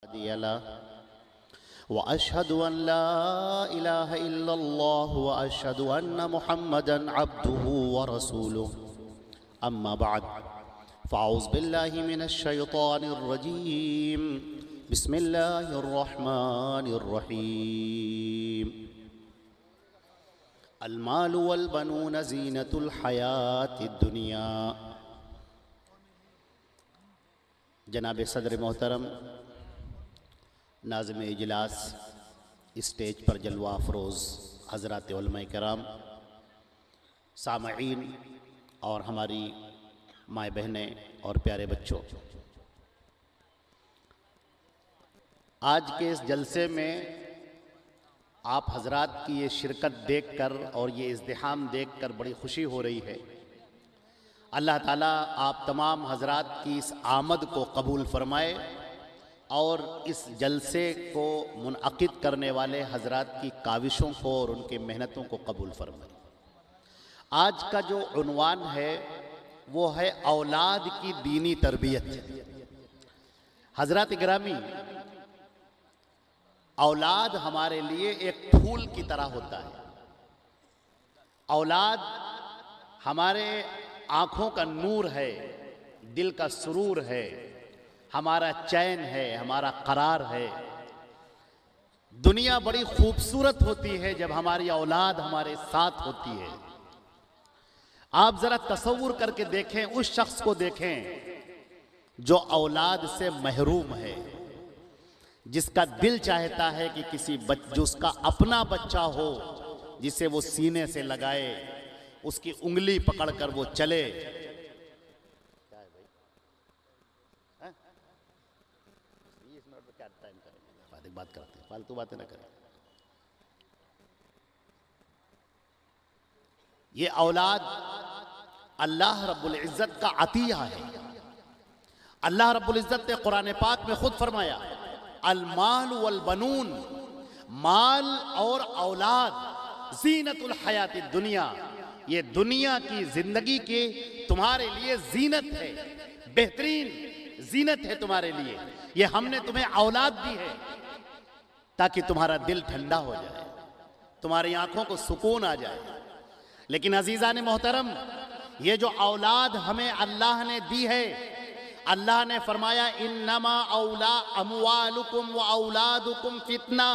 هادي له وأشهد أن لا إله إلا الله وأشهد أن محمدًا عبده ورسوله أما بعد فأعوذ بالله من الشيطان الرجيم بسم الله الرحمن الرحيم المال والبنون زينة الحياة الدنيا۔ جناب صدر محترم، ناظم اجلاس، اسٹیج پر جلوہ افروز حضرات علماء کرام، سامعین اور ہماری مائیں بہنیں اور پیارے بچوں، آج کے اس جلسے میں آپ حضرات کی یہ شرکت دیکھ کر اور یہ ازدحام دیکھ کر بڑی خوشی ہو رہی ہے۔ اللہ تعالیٰ آپ تمام حضرات کی اس آمد کو قبول فرمائے اور اس جلسے کو منعقد کرنے والے حضرات کی کاوشوں کو اور ان کی محنتوں کو قبول فرمائے۔ آج کا جو عنوان ہے وہ ہے اولاد کی دینی تربیت۔ حضرات گرامی، اولاد ہمارے لیے ایک پھول کی طرح ہوتا ہے۔ اولاد ہمارے آنکھوں کا نور ہے، دل کا سرور ہے، ہمارا چین ہے، ہمارا قرار ہے۔ دنیا بڑی خوبصورت ہوتی ہے جب ہماری اولاد ہمارے ساتھ ہوتی ہے۔ آپ ذرا تصور کر کے دیکھیں، اس شخص کو دیکھیں جو اولاد سے محروم ہے، جس کا دل چاہتا ہے کہ جو اس کا اپنا بچہ ہو، جسے وہ سینے سے لگائے، اس کی انگلی پکڑ کر وہ چلے۔ بات کرتے ہیں، فالتو باتیں نہ کریں۔ یہ اولاد اللہ رب العزت کا عطیہ ہے۔ اللہ رب العزت نے قرآن پاک میں خود فرمایا، المال والبنون، مال اور اولاد زینت الحیات الدنیا، یہ دنیا کی زندگی کے تمہارے لیے زینت ہے، بہترین زینت ہے تمہارے لیے۔ یہ ہم نے تمہیں اولاد دی ہے تاکہ تمہارا دل ٹھنڈا ہو جائے، تمہاری آنکھوں کو سکون آ جائے۔ لیکن عزیزان محترم، یہ جو اولاد ہمیں اللہ نے دی ہے، اللہ نے فرمایا انما اموالکم و اولادکم فتنہ،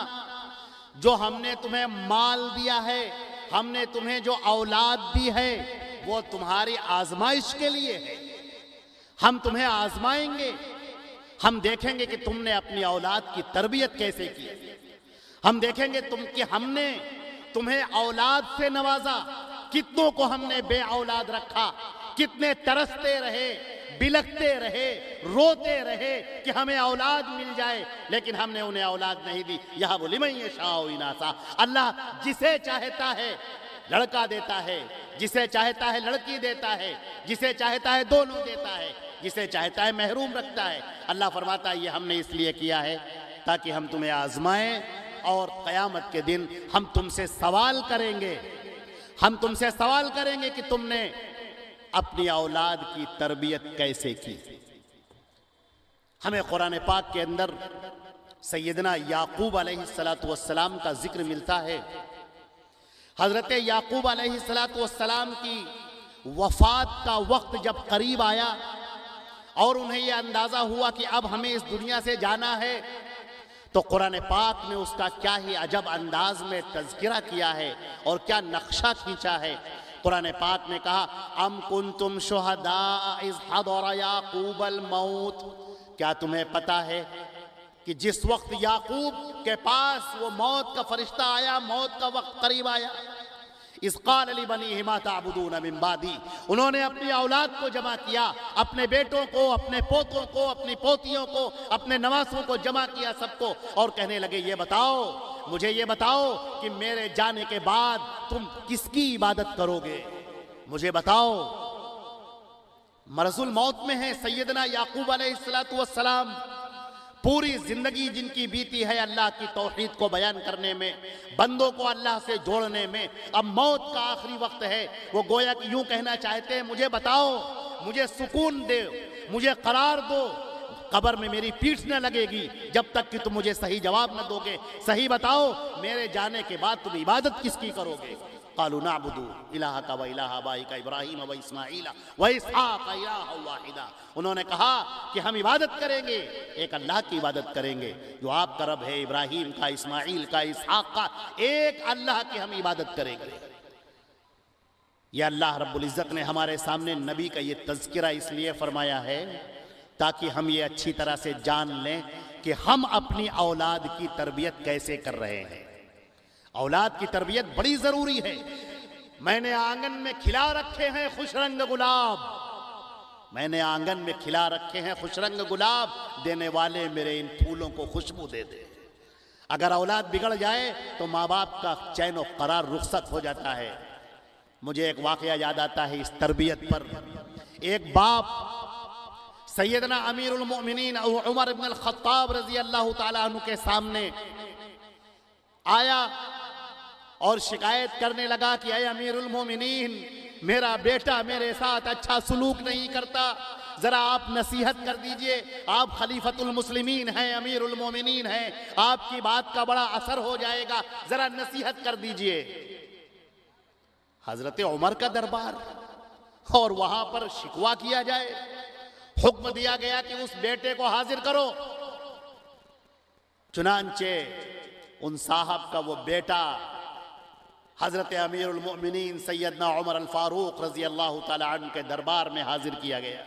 جو ہم نے تمہیں مال دیا ہے، ہم نے تمہیں جو اولاد دی ہے، وہ تمہاری آزمائش کے لیے ہے۔ ہم تمہیں آزمائیں گے، ہم دیکھیں گے کہ تم نے اپنی اولاد کی تربیت کیسے کی، ہم دیکھیں گے کہ ہم نے تمہیں اولاد سے نوازا، کتنوں کو ہم نے بے اولاد رکھا، کتنے ترستے رہے، بلکتے رہے، روتے رہے کہ ہمیں اولاد مل جائے، لیکن ہم نے انہیں اولاد نہیں دی۔ یہب لمن یشاء اناثا، اللہ جسے چاہتا ہے لڑکا دیتا ہے، جسے چاہتا ہے لڑکی دیتا ہے، جسے چاہتا ہے دونوں دیتا ہے، جسے چاہتا ہے محروم رکھتا ہے۔ اللہ فرماتا ہے یہ ہم نے اس لیے کیا ہے تاکہ ہم تمہیں آزمائیں، اور قیامت کے دن ہم تم سے سوال کریں گے، ہم تم سے سوال کریں گے کہ تم نے اپنی اولاد کی تربیت کیسے کی۔ ہمیں قرآن پاک کے اندر سیدنا یعقوب علیہ السلام کا ذکر ملتا ہے۔ حضرت یعقوب علیہ السلام کی وفات کا وقت جب قریب آیا اور انہیں یہ اندازہ ہوا کہ اب ہمیں اس دنیا سے جانا ہے، تو قرآن پاک نے اس کا کیا ہی عجب انداز میں تذکرہ کیا ہے اور کیا نقشہ کھینچا ہے۔ قرآن پاک نے کہا ام کنتم شہداء اذ حضر یعقوب الموت، کیا تمہیں پتا ہے کہ جس وقت یعقوب کے پاس وہ موت کا فرشتہ آیا، موت کا وقت قریب آیا، اذ قال لبنیہ ما تعبدون من بعدی، انہوں نے اپنی اولاد کو جمع کیا، اپنے بیٹوں کو، اپنے پوتوں کو، اپنی پوتیوں کو، اپنے نواسوں کو جمع کیا سب کو، اور کہنے لگے یہ بتاؤ، مجھے یہ بتاؤ کہ میرے جانے کے بعد تم کس کی عبادت کرو گے، مجھے بتاؤ۔ مرض الموت میں ہے سیدنا یعقوب علیہ السلام، پوری زندگی جن کی بیتی ہے اللہ کی توحید کو بیان کرنے میں، بندوں کو اللہ سے جوڑنے میں، اب موت کا آخری وقت ہے، وہ گویا کہ یوں کہنا چاہتے ہیں مجھے بتاؤ، مجھے سکون دے، مجھے قرار دو، قبر میں میری پیٹھ نہ لگے گی جب تک کہ تم مجھے صحیح جواب نہ دو گے. صحیح بتاؤ میرے جانے کے بعد تم عبادت کس کی کرو گے؟ قالوا نعبد الہک و الہ آبائک ابراہیم و اسماعیل و اسحاق الہا واحدا. انہوں نے کہا کہ ہم عبادت کریں گے، ایک اللہ کی عبادت کریں گے جو آپ کا رب ہے، ابراہیم کا، اسماعیل کا، اسحاق کا، ایک اللہ کی ہم عبادت کریں گے. یہ اللہ رب العزت نے ہمارے سامنے نبی کا یہ تذکرہ اس لیے فرمایا ہے تاکہ ہم یہ اچھی طرح سے جان لیں کہ ہم اپنی اولاد کی تربیت کیسے کر رہے ہیں. اولاد کی تربیت بڑی ضروری ہے. میں نے آنگن میں کھلا رکھے ہیں خوش رنگ گلاب، میں نے آنگن میں کھلا رکھے ہیں خوش رنگ گلاب، دینے والے میرے ان پھولوں کو خوشبو دے دے. اگر اولاد بگڑ جائے تو ماں باپ کا چین و قرار رخصت ہو جاتا ہے. مجھے ایک واقعہ یاد آتا ہے اس تربیت پر. ایک باپ سیدنا امیر المؤمنین عمر بن الخطاب رضی اللہ تعالیٰ عنہ کے سامنے آیا اور شکایت کرنے لگا کہ اے امیر المومنین، میرا بیٹا میرے ساتھ اچھا سلوک نہیں کرتا، ذرا آپ نصیحت کر دیجئے. آپ خلیفۃ المسلمین ہیں، امیر المومنین ہیں، آپ کی بات کا بڑا اثر ہو جائے گا، ذرا نصیحت کر دیجئے. حضرت عمر کا دربار اور وہاں پر شکوہ کیا جائے. حکم دیا گیا کہ اس بیٹے کو حاضر کرو. چنانچہ ان صاحب کا وہ بیٹا حضرت امیر المؤمنین سیدنا عمر الفاروق رضی اللہ تعالیٰ عنہ کے دربار میں حاضر کیا گیا.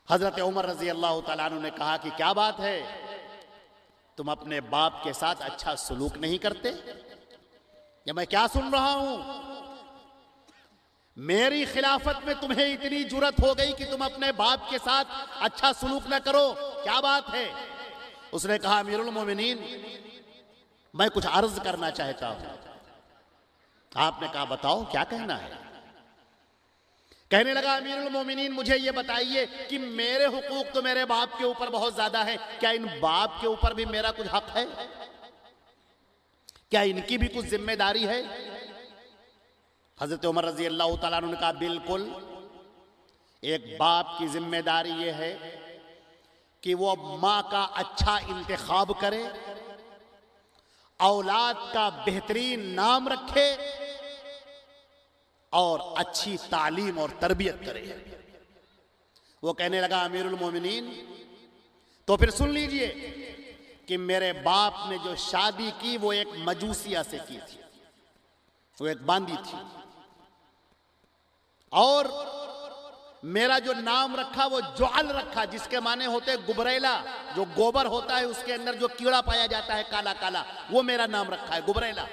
حضرت عمر رضی اللہ تعالیٰ عنہ نے کہا کہ کیا بات ہے، تم اپنے باپ کے ساتھ اچھا سلوک نہیں کرتے؟ یا میں کیا سن رہا ہوں؟ میری خلافت میں تمہیں اتنی جرت ہو گئی کہ تم اپنے باپ کے ساتھ اچھا سلوک نہ کرو، کیا بات ہے؟ اس نے کہا امیر المومنین میں کچھ عرض کرنا چاہتا ہوں. آپ نے کہا بتاؤ کیا کہنا ہے؟ کہنے لگا امیر المومنین مجھے یہ بتائیے کہ میرے حقوق تو میرے باپ کے اوپر بہت زیادہ ہے، کیا ان باپ کے اوپر بھی میرا کچھ حق ہے؟ کیا ان کی بھی کچھ ذمہ داری ہے؟ حضرت عمر رضی اللہ تعالیٰ عنہ نے کہا بالکل. ایک باپ کی ذمہ داری یہ ہے کہ وہ ماں کا اچھا انتخاب کرے، اولاد کا بہترین نام رکھے اور اچھی تعلیم اور تربیت کرے. وہ کہنے لگا امیر المومنین تو پھر سن لیجئے کہ میرے باپ نے جو شادی کی وہ ایک مجوسیہ سے کی تھی، وہ ایک باندی تھی، اور میرا جو نام رکھا وہ جعل رکھا، جس کے معنی ہوتے گبریلا، جو گوبر ہوتا ہے اس کے اندر جو کیڑا پایا جاتا ہے کالا کالا، وہ میرا نام رکھا ہے گبریلا.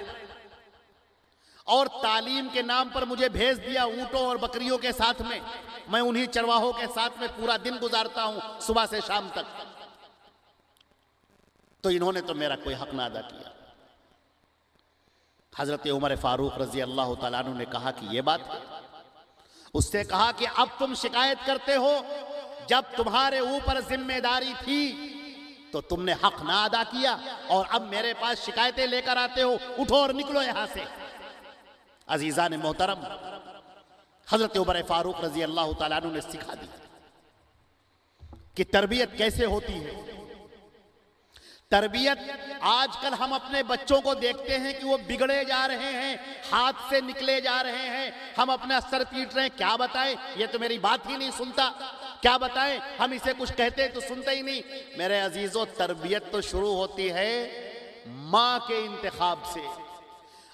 اور تعلیم کے نام پر مجھے بھیج دیا اونٹوں اور بکریوں کے ساتھ میں انہی چرواہوں کے ساتھ میں پورا دن گزارتا ہوں صبح سے شام تک. تو انہوں نے تو میرا کوئی حق نہ ادا کیا. حضرت عمر فاروق رضی اللہ تعالیٰ عنہ نے کہا کہ یہ بات ہے. اس سے کہا کہ اب تم شکایت کرتے ہو، جب تمہارے اوپر ذمہ داری تھی تو تم نے حق نہ ادا کیا، اور اب میرے پاس شکایتیں لے کر آتے ہو، اٹھو اور نکلو یہاں سے. عزیزان محترم، حضرت عمر فاروق رضی اللہ تعالیٰ عنہ نے سکھا دی کہ تربیت کیسے ہوتی ہے. تربیت آج کل ہم اپنے بچوں کو دیکھتے ہیں کہ وہ بگڑے جا رہے ہیں، ہاتھ سے نکلے جا رہے ہیں، ہم اپنا سر پیٹ رہے ہیں. کیا بتائیں، یہ تو میری بات ہی نہیں سنتا. کیا بتائیں، ہم اسے کچھ کہتے تو سنتا ہی نہیں. میرے عزیزو، تربیت تو شروع ہوتی ہے ماں کے انتخاب سے.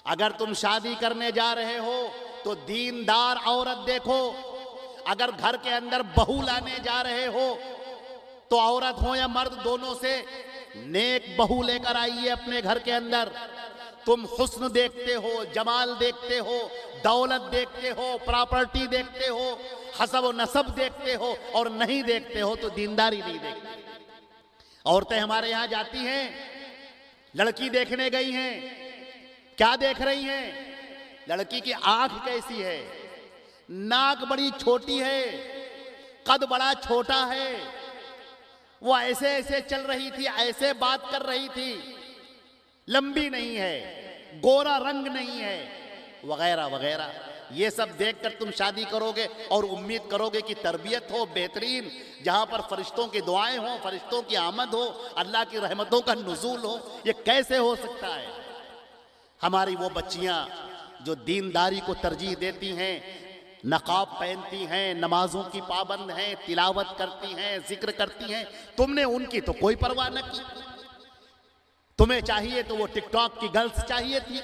اگر تم شادی کرنے جا رہے ہو تو دیندار عورت دیکھو. اگر گھر کے اندر بہو لانے جا رہے ہو تو عورت ہو یا مرد دونوں سے نیک بہو لے کر آئیے اپنے گھر کے اندر. تم حسن دیکھتے ہو، جمال دیکھتے ہو، دولت دیکھتے ہو، پراپرٹی دیکھتے ہو، حسب و نسب دیکھتے ہو، اور نہیں دیکھتے ہو تو دینداری نہیں دیکھتے. عورتیں ہمارے یہاں جاتی ہیں، لڑکی دیکھنے گئی ہیں، کیا دیکھ رہی ہیں؟ لڑکی کی آنکھ کیسی ہے، ناک بڑی چھوٹی ہے، قد بڑا چھوٹا ہے، وہ ایسے ایسے چل رہی تھی، ایسے بات کر رہی تھی، لمبی نہیں ہے، گورا رنگ نہیں ہے، وغیرہ وغیرہ. یہ سب دیکھ کر تم شادی کرو گے اور امید کرو گے کہ تربیت ہو بہترین، جہاں پر فرشتوں کی دعائیں ہوں، فرشتوں کی آمد ہو، اللہ کی رحمتوں کا نزول ہو؟ یہ کیسے ہو سکتا ہے؟ ہماری وہ بچیاں جو دینداری کو ترجیح دیتی ہیں، نقاب پہنتی ہیں، نمازوں کی پابند ہیں، تلاوت کرتی ہیں، ذکر کرتی ہیں، تم نے ان کی تو کوئی پرواہ نہ کی۔ تمہیں چاہیے تو وہ ٹک ٹاک کی گرلز چاہیے تھی،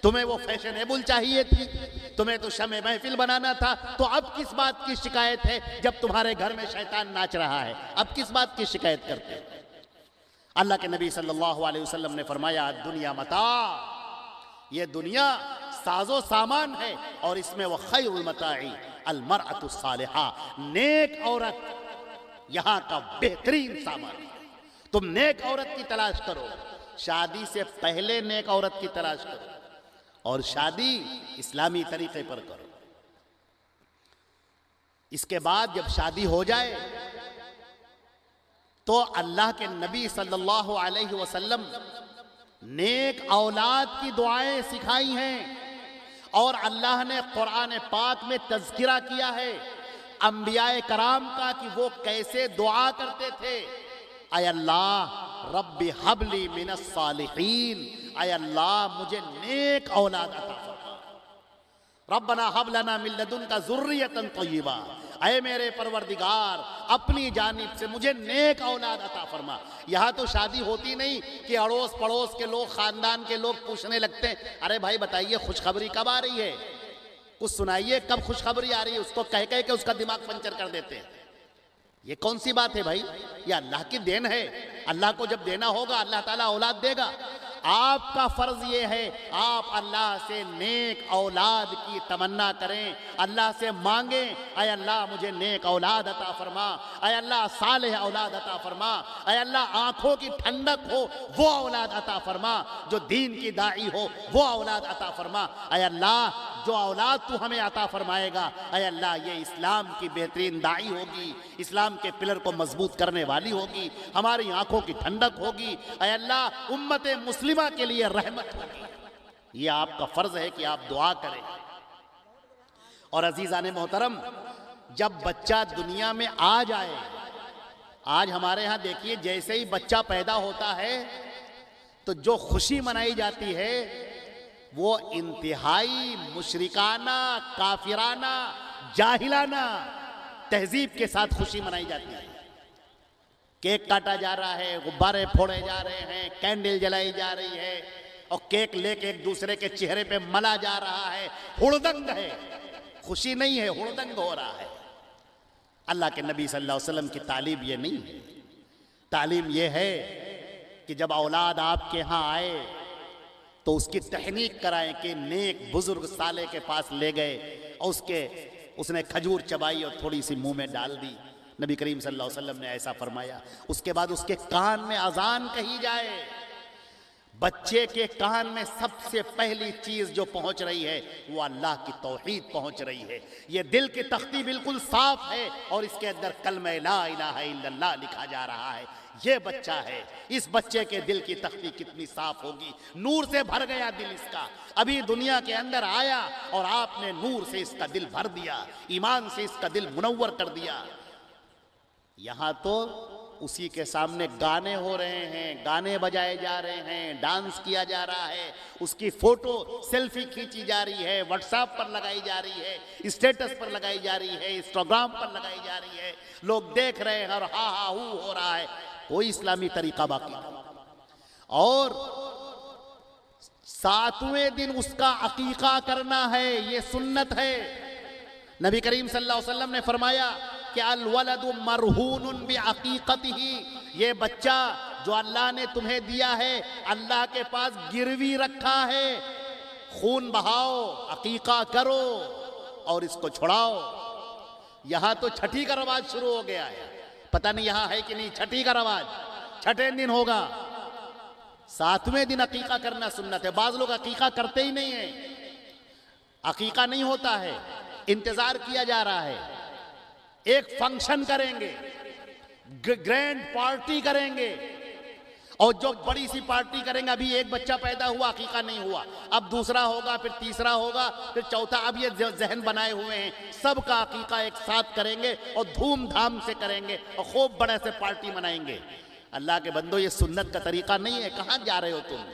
تمہیں وہ فیشنیبل چاہیے تھی، تمہیں تو شمع محفل بنانا تھا، تو اب کس بات کی شکایت ہے جب تمہارے گھر میں شیطان ناچ رہا ہے؟ اب کس بات کی شکایت کرتے؟ اللہ کے نبی صلی اللہ علیہ وسلم نے فرمایا دنیا متاع، یہ دنیا ساز و سامان ہے، اور اس میں وہ خیر المتاع المرأة الصالحہ، نیک عورت یہاں کا بہترین سامان ہے۔ تم نیک عورت کی تلاش کرو، شادی سے پہلے نیک عورت کی تلاش کرو، اور شادی اسلامی طریقے پر کرو۔ اس کے بعد جب شادی ہو جائے تو اللہ کے نبی صلی اللہ علیہ وسلم نیک اولاد کی دعائیں سکھائی ہیں، اور اللہ نے قرآن پاک میں تذکرہ کیا ہے انبیاء کرام کا کہ وہ کیسے دعا کرتے تھے۔ اے اللہ رب ہب لی من الصالحین، اے اللہ مجھے نیک اولاد عطا فرما، ربنا ہب لنا من لدنک ذریۃ طیبہ، اے میرے پروردگار اپنی جانب سے مجھے نیک اولاد عطا فرما۔ یہاں تو شادی ہوتی نہیں کہ اڑوس پڑوس کے لوگ، خاندان کے لوگ پوچھنے لگتے ہیں ارے بھائی بتائیے خوشخبری کب آ رہی ہے، کچھ سنائیے کب خوشخبری آ رہی ہے، اس کو کہہ کے اس کا دماغ پنچر کر دیتے ہیں۔ یہ کون سی بات ہے بھائی؟ یہ اللہ کی دین ہے، اللہ کو جب دینا ہوگا اللہ تعالیٰ اولاد دے گا۔ آپ کا فرض یہ ہے آپ اللہ سے نیک اولاد کی تمنا کریں، اللہ سے مانگیں اے اللہ مجھے نیک اولاد عطا فرما، اے اللہ صالح اولاد عطا فرما، اے اللہ آنکھوں کی ٹھنڈک ہو وہ اولاد عطا فرما، جو دین کی داعی ہو وہ اولاد عطا فرما۔ اے اللہ جو اولاد تو ہمیں عطا فرمائے گا اے اللہ یہ اسلام کی بہترین داعی ہوگی، اسلام کے پلر کو مضبوط کرنے والی ہوگی، ہماری آنکھوں کی ٹھنڈک ہوگی، اے اللہ امت مسلمہ کے لیے رحمت ہوگی۔ یہ آپ کا فرض ہے کہ آپ دعا کریں۔ اور عزیزان محترم، جب بچہ دنیا میں آ جائے، آج ہمارے ہاں دیکھیے جیسے ہی بچہ پیدا ہوتا ہے تو جو خوشی منائی جاتی ہے وہ انتہائی مشرکانہ، کافرانہ، جاہلانہ تہذیب کے ساتھ خوشی منائی جاتی ہے۔ کیک کاٹا جا رہا ہے، غبارے پھوڑے جا رہے ہیں، کینڈل جلائی جا رہی ہے، اور کیک لے کے ایک دوسرے کے چہرے پہ ملا جا رہا ہے، ہڑدنگ ہے، خوشی نہیں ہے، ہڑدنگ ہو رہا ہے۔ اللہ کے نبی صلی اللہ علیہ وسلم کی تعلیم یہ نہیں ہے۔ تعلیم یہ ہے کہ جب اولاد آپ کے ہاں آئے تو اس کی تحنیک کرائیں کہ نیک بزرگ صالح کے پاس لے گئے اور اس نے کھجور چبائی اور تھوڑی سی منہ میں ڈال دی۔ نبی کریم صلی اللہ علیہ وسلم نے ایسا فرمایا۔ اس کے بعد اس کے کان میں اذان کہی جائے۔ بچے کے کان میں سب سے پہلی چیز جو پہنچ رہی ہے وہ اللہ کی توحید پہنچ رہی ہے۔ یہ دل کی تختی بالکل صاف ہے اور اس کے اندر کلمہ لا الہ الا اللہ لکھا جا رہا ہے۔ یہ بچہ ہے، اس بچے کے دل کی تختی کتنی صاف ہوگی، نور سے بھر گیا دل اس کا۔ ابھی دنیا کے اندر آیا اور آپ نے نور سے اس کا دل بھر دیا، ایمان سے اس کا دل منور کر دیا۔ یہاں تو اسی کے سامنے گانے ہو رہے ہیں، گانے بجائے جا رہے ہیں، ڈانس کیا جا رہا ہے، اس کی فوٹو سیلفی کھینچی جا رہی ہے، واٹس ایپ پر لگائی جا رہی ہے، اسٹیٹس پر لگائی جا رہی ہے، انسٹاگرام پر لگائی جا رہی ہے، لوگ دیکھ رہے ہیں اور ہا ہا ہو رہا ہے۔ کوئی اسلامی طریقہ باقی نہیں۔ اور 7ویں دن اس کا عقیقہ کرنا ہے، یہ سنت ہے۔ نبی کریم صلی اللہ علیہ وسلم نے فرمایا کہ الولد مرہون بعقیقتہ، یہ بچہ جو اللہ نے تمہیں دیا ہے اللہ کے پاس گروی رکھا ہے، خون بہاؤ، عقیقہ کرو اور اس کو چھڑاؤ۔ یہاں تو چھٹی کا رواج شروع ہو گیا ہے، پتہ نہیں یہاں ہے کہ نہیں چھٹی کا رواج، چھٹے دن ہوگا۔ 7ویں دن عقیقہ کرنا سنت ہے۔ بعض لوگ عقیقہ کرتے ہی نہیں ہیں، عقیقہ نہیں ہوتا ہے، انتظار کیا جا رہا ہے۔ ایک فنکشن کریں گے، گرینڈ پارٹی کریں گے اور جو بڑی سی پارٹی کریں گے، ابھی ایک بچہ پیدا ہوا، عقیقہ نہیں ہوا، اب دوسرا ہوگا، پھر تیسرا ہوگا، پھر چوتھا، اب یہ ذہن بنائے ہوئے ہیں سب کا عقیقہ ایک ساتھ کریں گے اور دھوم دھام سے کریں گے اور خوب بڑے سے پارٹی منائیں گے۔ اللہ کے بندو، یہ سنت کا طریقہ نہیں ہے، کہاں جا رہے ہو تم؟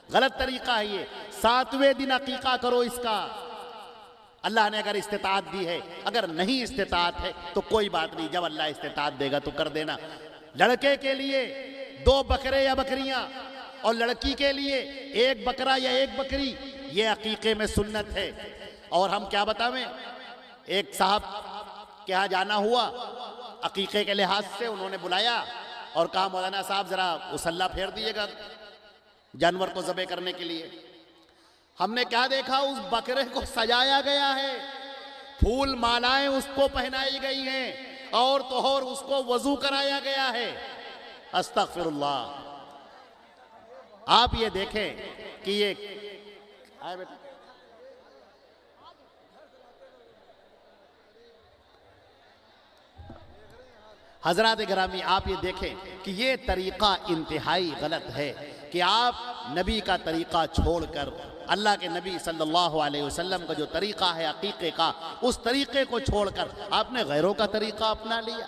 غلط طریقہ ہے یہ۔ 7ویں دن عقیقہ کرو اس کا، اللہ نے اگر استطاعت دی ہے، اگر نہیں استطاعت ہے تو کوئی بات نہیں، جب اللہ استطاعت دے گا تو کر دینا۔ لڑکے کے لیے 2 بکرے یا بکریاں اور لڑکی کے لیے 1 بکرا یا 1 بکری، یہ عقیقے میں سنت ہے۔ اور ہم کیا بتاویں، ایک صاحب کے ہاں جانا ہوا عقیقے کے لحاظ سے، انہوں نے بلایا اور کہا مولانا صاحب ذرا مسلح پھیر دیے گا جانور کو ذبح کرنے کے لیے۔ ہم نے کیا دیکھا، اس بکرے کو سجایا گیا ہے، پھول مالائیں اس کو پہنائی گئی ہیں، اور تو اور اس کو وضو کرایا گیا ہے۔ استغفر اللہ۔ آپ یہ دیکھیں کہ یہ حضرات گرامی، آپ یہ دیکھیں کہ یہ طریقہ انتہائی غلط ہے کہ آپ نبی کا طریقہ چھوڑ کر، اللہ کے نبی صلی اللہ علیہ وسلم کا جو طریقہ ہے عقیقے کا، اس طریقے کو چھوڑ کر آپ نے غیروں کا طریقہ اپنا لیا،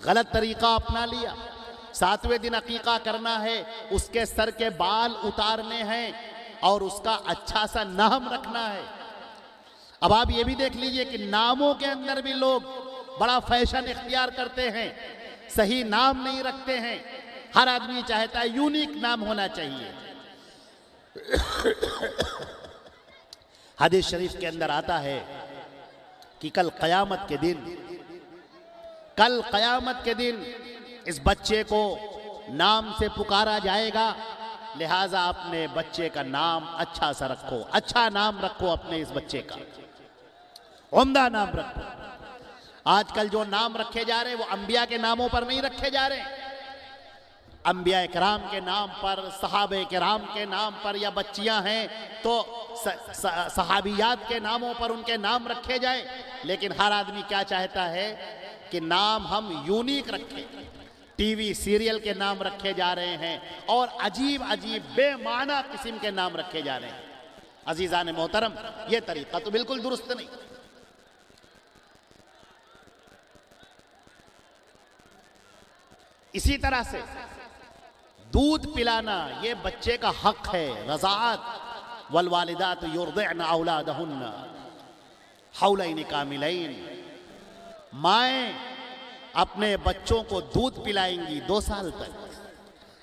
غلط طریقہ اپنا لیا۔ 7ویں دن عقیقہ کرنا ہے، اس کے سر کے بال اتارنے ہیں اور اس کا اچھا سا نام رکھنا ہے۔ اب آپ یہ بھی دیکھ لیجئے کہ ناموں کے اندر بھی لوگ بڑا فیشن اختیار کرتے ہیں، صحیح نام نہیں رکھتے ہیں۔ ہر آدمی چاہتا ہے یونیک نام ہونا چاہیے۔ حدیث شریف کے اندر آتا ہے کہ کل قیامت کے دن اس بچے کو نام سے پکارا جائے گا، لہٰذا اپنے بچے کا نام اچھا سا رکھو، اچھا نام رکھو اپنے اس بچے کا، عمدہ نام رکھو۔ آج کل جو نام رکھے جا رہے ہیں وہ انبیاء کے ناموں پر نہیں رکھے جا رہے، انبیاء کرام کے نام پر، صحابہ کرام کے نام پر، یا بچیاں ہیں تو صحابیات کے ناموں پر ان کے نام رکھے جائیں۔ لیکن ہر آدمی کیا چاہتا ہے کہ نام ہم یونیک رکھیں۔ ٹی وی سیریل کے نام رکھے جا رہے ہیں اور عجیب عجیب بے معنی قسم کے نام رکھے جا رہے ہیں۔ عزیزان محترم، یہ طریقہ تو بالکل درست نہیں۔ اسی طرح سے دودھ پلانا یہ بچے کا حق ہے، رضاعت، والوالدات یرضعن اولادہن حولین کاملین، مائیں اپنے بچوں کو دودھ پلائیں گی 2 سال تک۔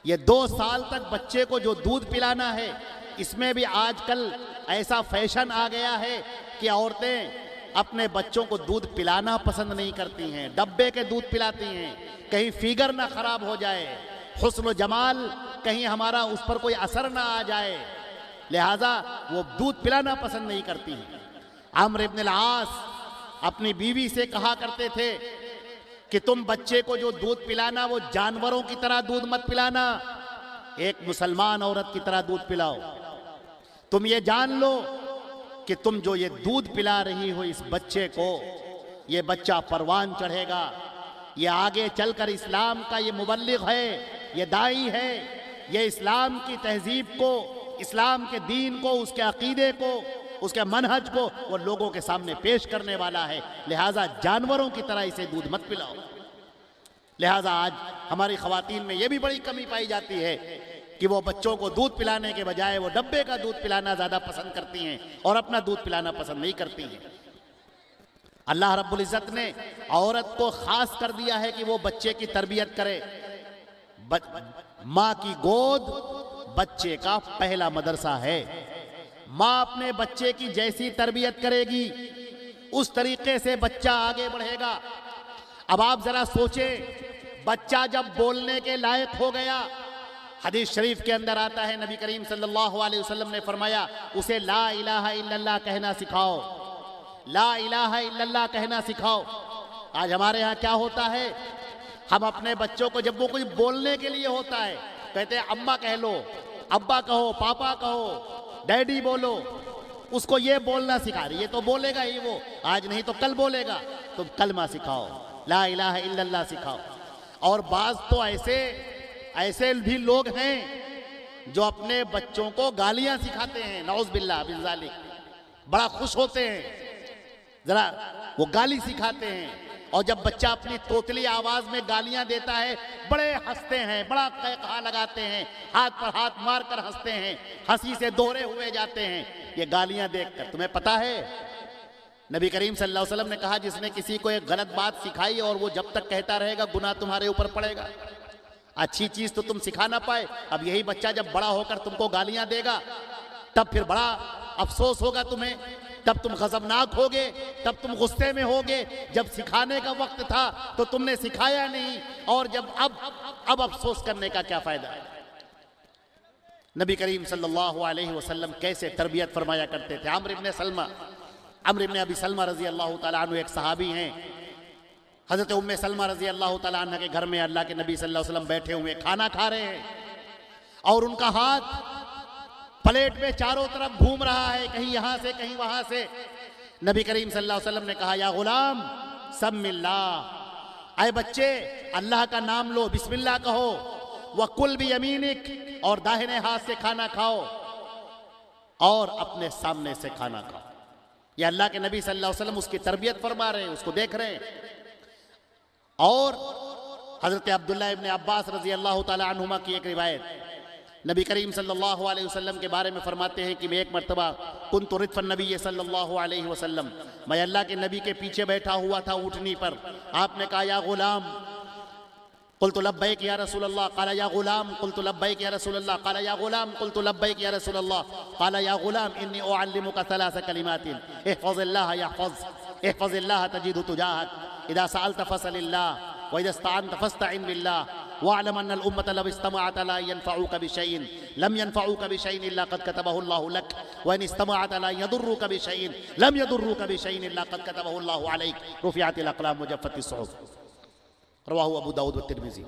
یہ 2 سال تک بچے کو جو دودھ پلانا ہے، اس میں بھی آج کل ایسا فیشن آ گیا ہے کہ عورتیں اپنے بچوں کو دودھ پلانا پسند نہیں کرتی ہیں، ڈبے کے دودھ پلاتی ہیں، کہیں فیگر نہ خراب ہو جائے، حسن و جمال کہیں ہمارا اس پر کوئی اثر نہ آ جائے، لہٰذا وہ دودھ پلانا پسند نہیں کرتی ہیں۔ عمرو بن العاص اپنی بیوی سے کہا کرتے تھے کہ تم بچے کو جو دودھ پلانا وہ جانوروں کی طرح دودھ مت پلانا، ایک مسلمان عورت کی طرح دودھ پلاؤ۔ تم یہ جان لو کہ تم جو یہ دودھ پلا رہی ہو اس بچے کو، یہ بچہ پروان چڑھے گا، یہ آگے چل کر اسلام کا یہ مبلغ ہے، یہ داعی ہے، یہ اسلام کی تہذیب کو، اسلام کے دین کو، اس کے عقیدے کو، اس کے منہج کو وہ لوگوں کے سامنے پیش کرنے والا ہے، لہٰذا جانوروں کی طرح اسے دودھ مت پلاؤ۔ لہٰذا آج ہماری خواتین میں یہ بھی بڑی کمی پائی جاتی ہے کہ وہ بچوں کو دودھ پلانے کے بجائے وہ ڈبے کا دودھ پلانا زیادہ پسند کرتی ہیں اور اپنا دودھ پلانا پسند نہیں کرتی ہیں۔ اللہ رب العزت نے عورت کو خاص کر دیا ہے کہ وہ بچے کی تربیت کرے۔ ماں کی گود بچے کا پہلا مدرسہ ہے۔ ماں اپنے بچے کی جیسی تربیت کرے گی اس طریقے سے بچہ آگے بڑھے گا۔ اب آپ ذرا سوچیں، بچہ جب بولنے کے لائق ہو گیا، حدیث شریف کے اندر آتا ہے نبی کریم صلی اللہ علیہ وسلم نے فرمایا اسے لا الہ الا اللہ کہنا سکھاؤ، لا الہ الا اللہ کہنا سکھاؤ۔ آج ہمارے ہاں کیا ہوتا ہے، ہم اپنے بچوں کو جب وہ کچھ بولنے کے لیے ہوتا ہے کہتے ہیں اماں کہہ لو، ابا کہو، پاپا کہو، ڈیڈی بولو، اس کو یہ بولنا سکھا رہی ہے تو بولے گا ہی وہ، آج نہیں تو کل بولے گا، تو کلمہ سکھاؤ، لا الہ الا اللہ سکھاؤ۔ اور بعض تو ایسے بھی لوگ ہیں جو اپنے بچوں کو گالیاں سکھاتے ہیں، نعوذ باللہ من ذالک، بڑا خوش ہوتے ہیں، ذرا وہ گالی سکھاتے ہیں، اور جب بچہ اپنی توتلی آواز میں گالیاں دیتا ہے بڑے ہنستے ہیں، بڑا قہقہا لگاتے ہیں، ہاتھ پر ہاتھ مار کر ہنستے ہیں، ہنسی سے دورے ہوئے جاتے ہیں یہ گالیاں دیکھ کر۔ تمہیں پتا ہے نبی کریم صلی اللہ علیہ وسلم نے کہا جس نے کسی کو ایک غلط بات سکھائی اور وہ جب تک کہتا رہے گا گناہ تمہارے اوپر پڑے گا۔ اچھی چیز تو تم سکھا نہ پائے، اب یہی بچہ جب بڑا ہو کر تم کو گالیاں دے گا تب پھر بڑا افسوس ہوگا تمہیں، تب تم غضبناک ہوگے، تب تم غصے میں ہوگے، جب سکھانے کا وقت تھا تو تم نے سکھایا نہیں، اور جب اب افسوس کرنے کا کیا فائدہ ہے۔ نبی کریم صلی اللہ علیہ وسلم کیسے تربیت فرمایا کرتے تھے۔ عمرو ابن ابی سلمہ رضی اللہ تعالیٰ عنہ ایک صحابی ہیں، حضرت ام سلمہ رضی اللہ تعالیٰ عنہ کے گھر میں اللہ کے نبی صلی اللہ علیہ وسلم بیٹھے ہوئے کھانا کھا رہے ہیں، اور ان کا ہاتھ پلیٹ میں چاروں طرف گھوم رہا ہے، کہیں یہاں سے کہیں وہاں سے۔ نبی کریم صلی اللہ علیہ وسلم نے کہا یا غلام سم اللہ، اے بچے اللہ کا نام لو، بسم اللہ کہو، وَكُلْ بِيَمِينِكَ، اور داہنے ہاتھ سے کھانا کھاؤ اور اپنے سامنے سے کھانا کھاؤ۔ یہ اللہ کے نبی صلی اللہ علیہ وسلم اس کی تربیت فرما رہے ہیں، اس کو دیکھ رہے ہیں۔ اور حضرت عبداللہ ابن عباس رضی اللہ تعالیٰ عنہما کی ایک روایت، نبی کریم صلی اللہ علیہ وسلم کے بارے میں فرماتے ہیں کہ میں ایک مرتبہ کنت ردف النبی صلی اللہ علیہ وسلم، میں اللہ کے نبی کے پیچھے بیٹھا ہوا تھا اونٹنی پر، آپ نے کہا یا غلام، قلت لبیک یا رسول اللہ، قال یا غلام، قلت لبیک یا رسول اللہ، قال یا غلام، قلت لبیک یا رسول اللہ، قال یا غلام انی اعلمک ثلاث کلمات احفظ اللہ احفظ اللہ تجد تجاہک، اذا سألت فاسأل اللہ، وإذا استعنت فاستعن بالله، واعلم أن الأمة لو استمعت لا ينفعوك بشيء لم ينفعوك بشيء إلا قد كتبه الله لك، وإن استمعت لا يضروك بشيء لم يضروك بشيء إلا قد كتبه الله عليك، رفعت الأقلام وجفت الصحف، رواہ ابو داؤد والترمذی۔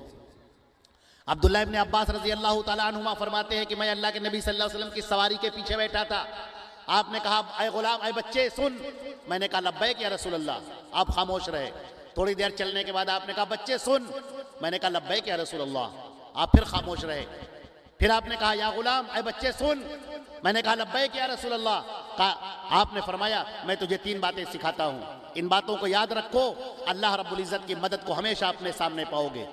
عبداللہ ابن عباس رضی اللہ تعالیٰ عنہما فرماتے ہیں کہ میں اللہ کے نبی صلی اللہ علیہ وسلم کی سواری کے پیچھے بیٹھا تھا، آپ نے کہا اے غلام، اے بچے سن، میں نے کہا لبیک یا رسول اللہ، آپ خاموش رہے۔ تھوڑی دیر چلنے کے بعد آپ نے کہا بچے سن، میں نے کہا لبیک یا رسول اللہ، آپ پھر خاموش رہے۔ پھر آپ نے کہا یا غلام، اے بچے سن، میں نے کہا لبیک یا رسول اللہ، آپ نے فرمایا میں تجھے 3 باتیں سکھاتا ہوں، ان باتوں کو یاد رکھو، اللہ رب العزت کی مدد کو ہمیشہ اپنے سامنے پاؤ گے۔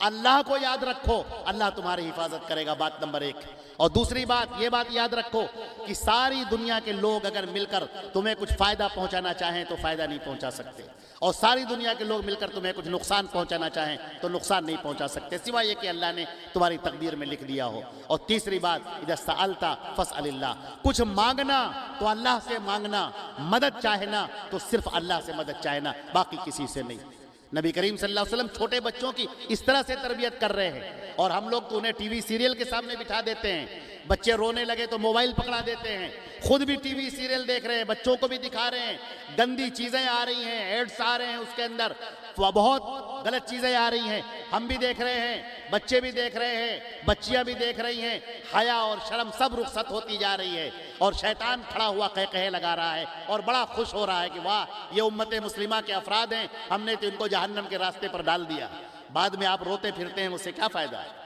اللہ کو یاد رکھو، اللہ تمہاری حفاظت کرے گا، بات نمبر 1۔ اور دوسری بات، یہ بات یاد رکھو کہ ساری دنیا کے لوگ اگر مل کر تمہیں کچھ فائدہ پہنچانا چاہیں تو فائدہ نہیں پہنچا سکتے، اور ساری دنیا کے لوگ مل کر تمہیں کچھ نقصان پہنچانا چاہیں تو نقصان نہیں پہنچا سکتے، سوائے یہ کہ اللہ نے تمہاری تقدیر میں لکھ دیا ہو۔ اور تیسری بات، اذا سألت فاسأل اللہ، کچھ مانگنا تو اللہ سے مانگنا، مدد چاہنا تو صرف اللہ سے مدد چاہنا، باقی کسی سے نہیں۔ نبی کریم صلی اللہ علیہ وسلم چھوٹے بچوں کی اس طرح سے تربیت کر رہے ہیں، اور ہم لوگ تو انہیں ٹی وی سیریل کے سامنے بٹھا دیتے ہیں، بچے رونے لگے تو موبائل پکڑا دیتے ہیں، خود بھی ٹی وی سیریل دیکھ رہے ہیں، بچوں کو بھی دکھا رہے ہیں، گندی چیزیں آ رہی ہیں، ایڈز آ رہے ہیں اس کے اندر، بہت غلط چیزیں آ رہی ہیں، ہم بھی دیکھ رہے ہیں، بچے بھی دیکھ رہے ہیں، بچیاں بھی دیکھ رہی ہیں، حیا اور شرم سب رخصت ہوتی جا رہی ہے، اور شیطان کھڑا ہوا قہقہے لگا رہا ہے اور بڑا خوش ہو رہا ہے کہ واہ یہ امت مسلمہ کے افراد ہیں، ہم نے تو ان کو جہنم کے راستے پر ڈال دیا، بعد میں آپ روتے پھرتے ہیں، اس سے کیا فائدہ ہے۔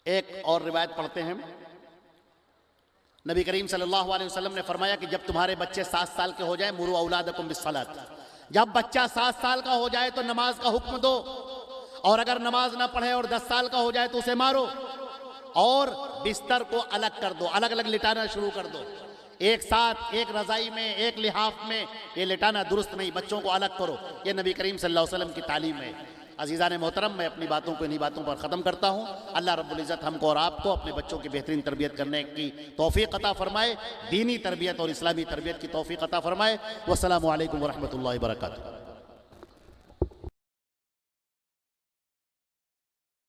ایک اور روایت پڑھتے ہیں، نبی کریم صلی اللہ علیہ وسلم نے فرمایا کہ جب تمہارے بچے 7 سال کے ہو جائیں، مروا اولادکم بالصلاۃ، جب بچہ 7 سال کا ہو جائے تو نماز کا حکم دو، اور اگر نماز نہ پڑھے اور 10 سال کا ہو جائے تو اسے مارو، اور بستر کو الگ کر دو، الگ الگ لٹانا شروع کر دو، ایک ساتھ ایک رضائی میں ایک لحاف میں یہ لٹانا درست نہیں، بچوں کو الگ کرو، یہ نبی کریم صلی اللہ علیہ وسلم کی تعلیم ہے۔ عزیزان محترم، میں اپنی باتوں کو انہی باتوں پر ختم کرتا ہوں۔ اللہ رب العزت ہم کو اور آپ کو اپنے بچوں کی بہترین تربیت کرنے کی توفیق عطا فرمائے، دینی تربیت اور اسلامی تربیت کی توفیق عطا فرمائے۔ والسلام علیکم ورحمۃ اللہ وبرکاتہ۔